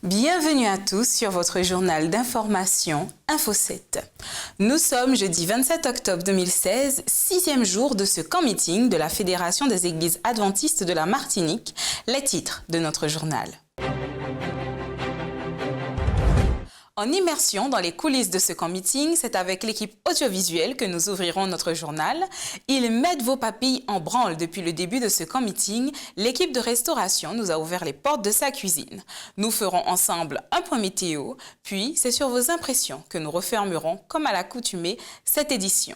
Bienvenue à tous sur votre journal d'information Info 7. Nous sommes jeudi 27 octobre 2016, 6e jour de ce camp meeting de la Fédération des Églises Adventistes de la Martinique. Les titres de notre journal. En immersion dans les coulisses de ce camp meeting, c'est avec l'équipe audiovisuelle que nous ouvrirons notre journal. Ils mettent vos papilles en branle depuis le début de ce camp meeting. L'équipe de restauration nous a ouvert les portes de sa cuisine. Nous ferons ensemble un point météo, puis c'est sur vos impressions que nous refermerons, comme à l'accoutumée, cette édition.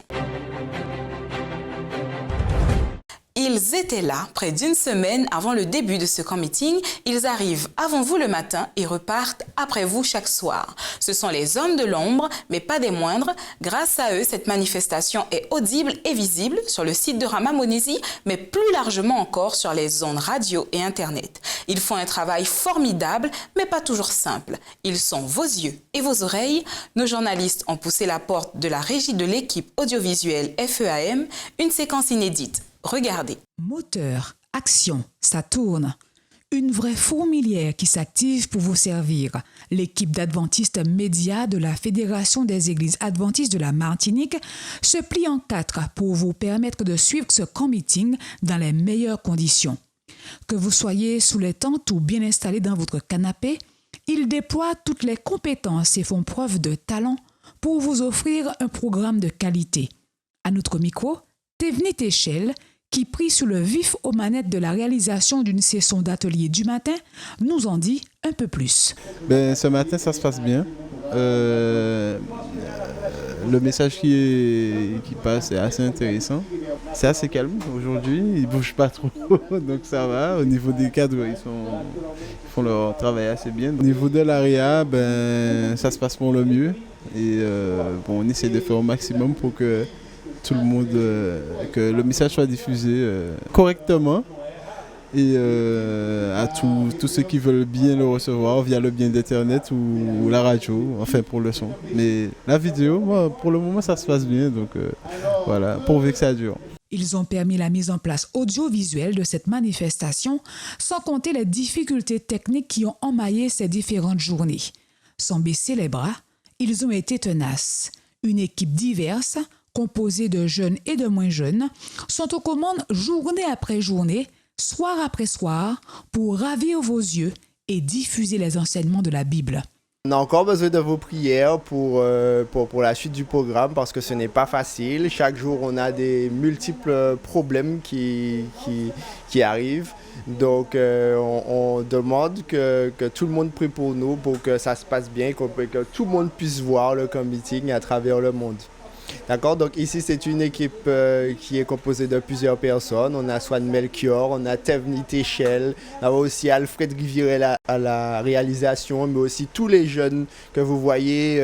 Ils étaient là près d'une semaine avant le début de ce camp meeting. Ils arrivent avant vous le matin et repartent après vous chaque soir. Ce sont les hommes de l'ombre, mais pas des moindres. Grâce à eux, cette manifestation est audible et visible sur le site de Ramamonesi, mais plus largement encore sur les ondes radio et Internet. Ils font un travail formidable, mais pas toujours simple. Ils sont vos yeux et vos oreilles. Nos journalistes ont poussé la porte de la régie de l'équipe audiovisuelle FEAM, une séquence inédite. Regardez. Moteur, action, ça tourne. Une vraie fourmilière qui s'active pour vous servir. L'équipe d'adventistes médias de la Fédération des Églises Adventistes de la Martinique se plie en quatre pour vous permettre de suivre ce camp meeting dans les meilleures conditions. Que vous soyez sous les tentes ou bien installé dans votre canapé, ils déploient toutes les compétences et font preuve de talent pour vous offrir un programme de qualité. À notre micro, Tevni Téchel, qui pris sous le vif aux manettes de la réalisation d'une session d'atelier du matin, nous en dit un peu plus. Ce matin, ça se passe bien. Le message qui passe est assez intéressant. C'est assez calme aujourd'hui, ils ne bougent pas trop, donc ça va. Au niveau des cadres, ils font leur travail assez bien. Au niveau de l'AREA, ça se passe pour le mieux. Et on essaie de faire au maximum pour que tout le monde, que le message soit diffusé correctement et à tous ceux qui veulent bien le recevoir via le bien d'Internet ou la radio, enfin pour le son. Mais la vidéo, pour le moment, ça se passe bien, donc voilà, pourvu que ça dure. Ils ont permis la mise en place audiovisuelle de cette manifestation, sans compter les difficultés techniques qui ont emmaillé ces différentes journées. Sans baisser les bras, ils ont été tenaces. Une équipe diverse, composés de jeunes et de moins jeunes, sont aux commandes journée après journée, soir après soir, pour ravir vos yeux et diffuser les enseignements de la Bible. On a encore besoin de vos prières pour la suite du programme parce que ce n'est pas facile. Chaque jour, on a des multiples problèmes qui arrivent. Donc, on demande que tout le monde prie pour nous, pour que ça se passe bien, que tout le monde puisse voir le camp meeting à travers le monde. D'accord, donc ici c'est une équipe qui est composée de plusieurs personnes. On a Swan Melchior, on a Tevni Téchel, on a aussi Alfred Rivière à la réalisation, mais aussi tous les jeunes que vous voyez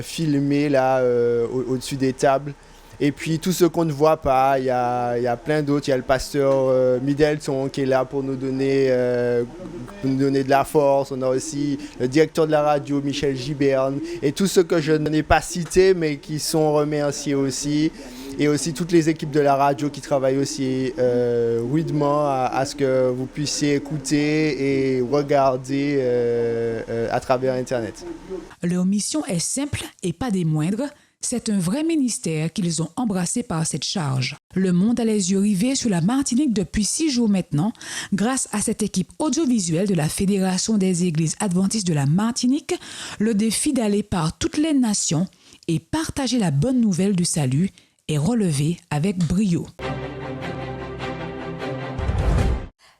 filmés là au-dessus des tables. Et puis tous ceux qu'on ne voit pas, il y a plein d'autres. Il y a le pasteur Midelton qui est là pour nous donner de la force. On a aussi le directeur de la radio, Michel Giberne. Et tous ceux que je n'ai pas cités, mais qui sont remerciés aussi. Et aussi toutes les équipes de la radio qui travaillent aussi rudement à ce que vous puissiez écouter et regarder à travers Internet. Leur mission est simple et pas des moindres. C'est un vrai ministère qu'ils ont embrassé par cette charge. Le monde a les yeux rivés sur la Martinique depuis 6 jours maintenant, grâce à cette équipe audiovisuelle de la Fédération des Églises Adventistes de la Martinique, le défi d'aller par toutes les nations et partager la bonne nouvelle du salut est relevé avec brio.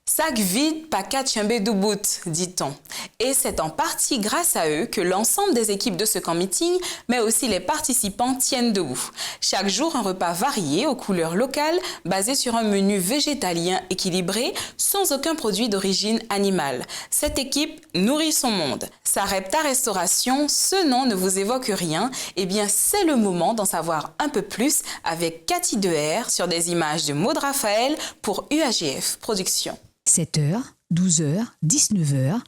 Sac vide, pacat chambé du bout, dit-on. Et c'est en partie grâce à eux que l'ensemble des équipes de ce camp meeting, mais aussi les participants, tiennent debout. Chaque jour, un repas varié aux couleurs locales, basé sur un menu végétalien équilibré, sans aucun produit d'origine animale. Cette équipe nourrit son monde. Sarepta Restauration, ce nom ne vous évoque rien? Eh bien, c'est le moment d'en savoir un peu plus avec Cathy Deher sur des images de Maud Raphaël pour UAGF Productions. 7h, 12h, 19h,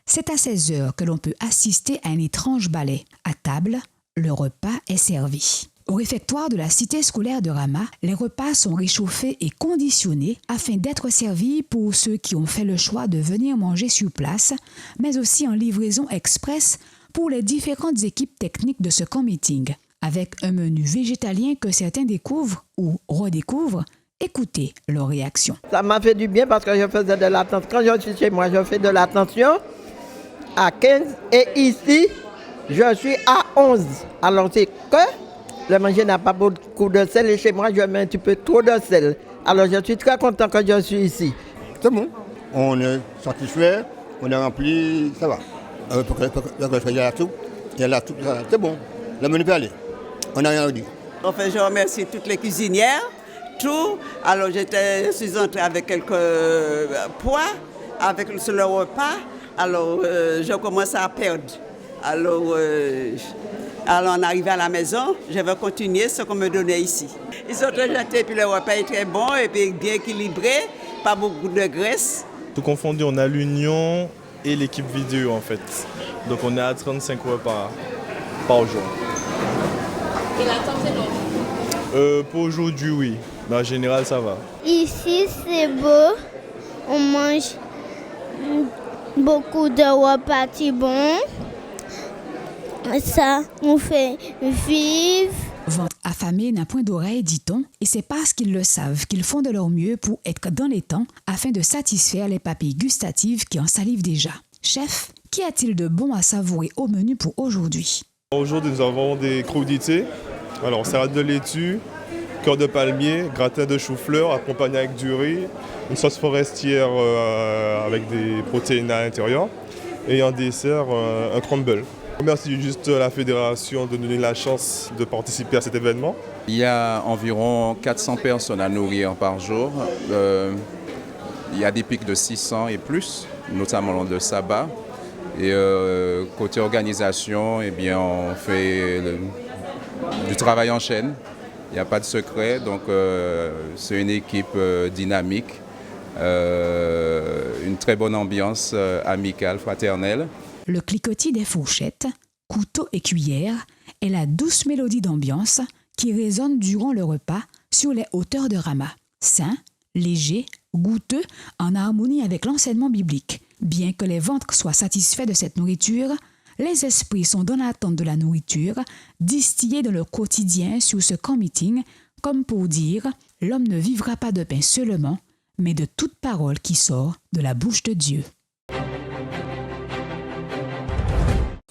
c'est à 16h que l'on peut assister à un étrange ballet. À table, le repas est servi. Au réfectoire de la cité scolaire de Rama, les repas sont réchauffés et conditionnés afin d'être servis pour ceux qui ont fait le choix de venir manger sur place, mais aussi en livraison express pour les différentes équipes techniques de ce camp meeting. Avec un menu végétalien que certains découvrent ou redécouvrent, écoutez leurs réactions. Ça m'a fait du bien parce que je faisais de l'attention. Quand je suis chez moi, je fais de l'attention à 15 et ici, je suis à 11. Alors c'est que le manger n'a pas beaucoup de sel et chez moi, je mets un petit peu trop de sel. Alors je suis très content que je suis ici. C'est bon, on est satisfait, on est rempli, ça va. Il y a la soupe, c'est bon. Le menu peut aller, on n'a rien à dire. Enfin, je remercie toutes les cuisinières, tout. Alors je suis entrée avec quelques pois, sur le repas. Alors je commence à perdre. Alors on arrive à la maison, je vais continuer ce qu'on me donnait ici. Ils sont très gentils, puis le repas est très bon et puis bien équilibré, pas beaucoup de graisse. Tout confondu, on a l'union et l'équipe vidéo en fait. Donc on est à 35 repas par jour. Et la table c'est long? Pour aujourd'hui, oui. Mais en général, ça va. Ici, c'est beau. On mange beaucoup de repas bons. Ça nous fait vivre. Ventre affamé n'a point d'oreille, dit-on, et c'est parce qu'ils le savent qu'ils font de leur mieux pour être dans les temps afin de satisfaire les papilles gustatives qui en salivent déjà. Chef, qu'y a-t-il de bon à savourer au menu pour aujourd'hui? Aujourd'hui, nous avons des crudités. Alors, salade de laitue, cœur de palmier, gratin de chou-fleur accompagné avec du riz, une sauce forestière avec des protéines à l'intérieur et en dessert, un crumble. Je remercie juste la fédération de nous donner la chance de participer à cet événement. Il y a environ 400 personnes à nourrir par jour. Il y a des pics de 600 et plus, notamment lors de sabbat. Et côté organisation, eh bien, on fait du travail en chaîne. Il n'y a pas de secret, donc c'est une équipe dynamique, une très bonne ambiance amicale, fraternelle. Le cliquetis des fourchettes, couteaux et cuillères est la douce mélodie d'ambiance qui résonne durant le repas sur les hauteurs de Rama. Sain, léger, goûteux, en harmonie avec l'enseignement biblique. Bien que les ventres soient satisfaits de cette nourriture, les esprits sont dans l'attente de la nourriture, distillée dans le quotidien sur ce camp meeting, comme pour dire « L'homme ne vivra pas de pain seulement, mais de toute parole qui sort de la bouche de Dieu. »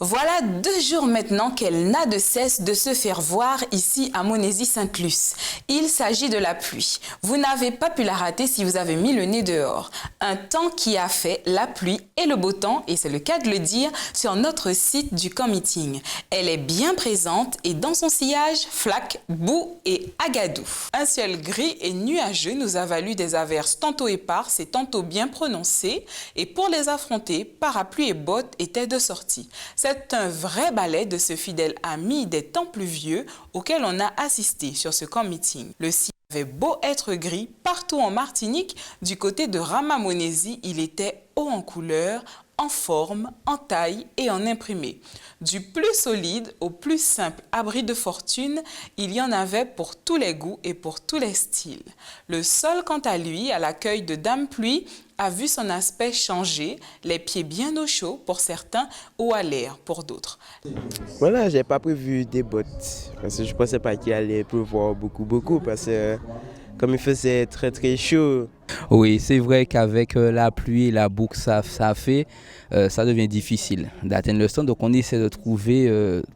Voilà 2 jours maintenant qu'elle n'a de cesse de se faire voir ici à Monésy-Sainte-Luce. Il s'agit de la pluie. Vous n'avez pas pu la rater si vous avez mis le nez dehors. Un temps qui a fait la pluie et le beau temps, et c'est le cas de le dire, sur notre site du camp meeting. Elle est bien présente et dans son sillage, flaques, boue et agadou. Un ciel gris et nuageux nous a valu des averses tantôt éparses et tantôt bien prononcées. Et pour les affronter, parapluie et bottes étaient de sortie. C'est un vrai ballet de ce fidèle ami des temps pluvieux auquel on a assisté sur ce camp meeting. Le ciel avait beau être gris, partout en Martinique, du côté de Rama-Monésy, il était haut en couleur, en forme, en taille et en imprimé. Du plus solide au plus simple abri de fortune, il y en avait pour tous les goûts et pour tous les styles. Le sol, quant à lui, à l'accueil de Dame Pluie, a vu son aspect changer, les pieds bien au chaud pour certains ou à l'air pour d'autres. Voilà, j'ai pas prévu des bottes parce que je pensais pas qu'il allait pleuvoir beaucoup parce que comme il faisait très chaud. Oui, c'est vrai qu'avec la pluie et la boue que ça fait, ça devient difficile d'atteindre le stand. Donc on essaie de trouver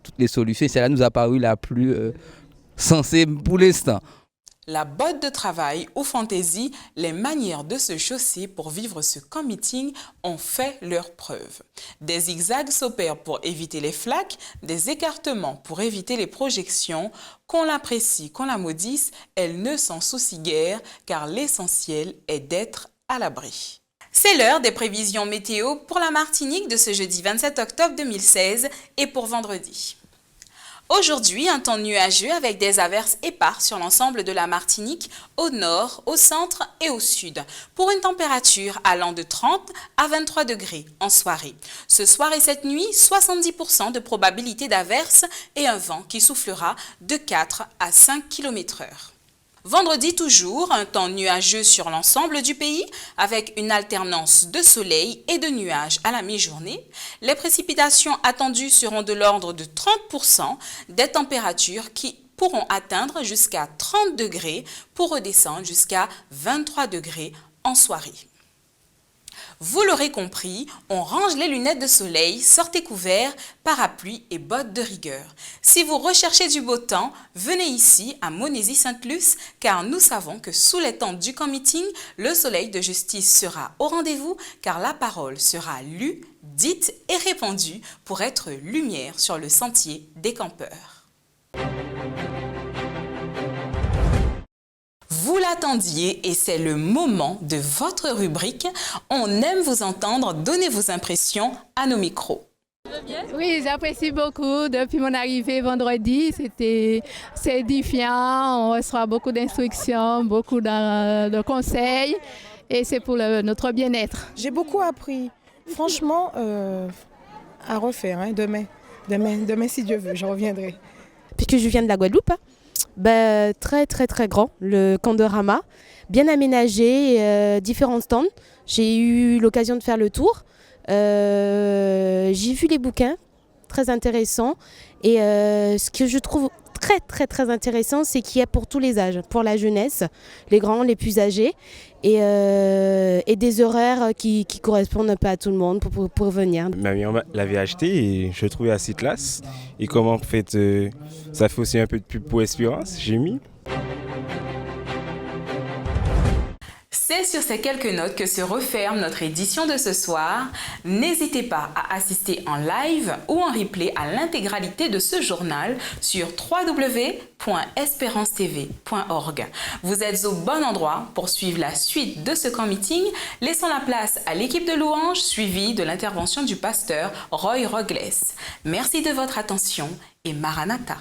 toutes les solutions et celle-là nous a paru la plus sensée pour l'instant. La botte de travail ou fantaisie, les manières de se chausser pour vivre ce camp meeting ont fait leur preuve. Des zigzags s'opèrent pour éviter les flaques, des écartements pour éviter les projections. Qu'on l'apprécie, qu'on la maudisse, elle ne s'en soucie guère car l'essentiel est d'être à l'abri. C'est l'heure des prévisions météo pour la Martinique de ce jeudi 27 octobre 2016 et pour vendredi. Aujourd'hui, un temps nuageux avec des averses éparses sur l'ensemble de la Martinique, au nord, au centre et au sud, pour une température allant de 30 à 23 degrés en soirée. Ce soir et cette nuit, 70% de probabilité d'averses et un vent qui soufflera de 4 à 5 km/h. Vendredi toujours, un temps nuageux sur l'ensemble du pays avec une alternance de soleil et de nuages à la mi-journée. Les précipitations attendues seront de l'ordre de 30%, des températures qui pourront atteindre jusqu'à 30 degrés pour redescendre jusqu'à 23 degrés en soirée. Vous l'aurez compris, on range les lunettes de soleil, sortez couverts, parapluie et bottes de rigueur. Si vous recherchez du beau temps, venez ici à Monésy-Sainte-Luce car nous savons que sous les tentes du camp meeting, le soleil de justice sera au rendez-vous car la parole sera lue, dite et répandue pour être lumière sur le sentier des campeurs. Vous l'attendiez et c'est le moment de votre rubrique. On aime vous entendre, donnez vos impressions à nos micros. Oui, j'apprécie beaucoup. Depuis mon arrivée vendredi, c'est édifiant. On reçoit beaucoup d'instructions, beaucoup de conseils et c'est pour notre bien-être. J'ai beaucoup appris. Franchement, à refaire demain. Demain, si Dieu veut, je reviendrai. Puisque je viens de la Guadeloupe, très grand, le Candorama, bien aménagé, différents stands. J'ai eu l'occasion de faire le tour. J'ai vu les bouquins, très intéressants. Et ce que je trouve très intéressant, c'est qu'il y a pour tous les âges, pour la jeunesse, les grands, les plus âgés, et des horaires qui correspondent pas à tout le monde pour venir. Ma mère l'avait acheté et je le trouvais assez classe. Et comment en fait, ça fait aussi un peu de pub pour Espérance, j'ai mis. C'est sur ces quelques notes que se referme notre édition de ce soir. N'hésitez pas à assister en live ou en replay à l'intégralité de ce journal sur www.esperancetv.org. Vous êtes au bon endroit pour suivre la suite de ce camp meeting. Laissons la place à l'équipe de louanges suivie de l'intervention du pasteur Roy Rogles. Merci de votre attention et Maranatha.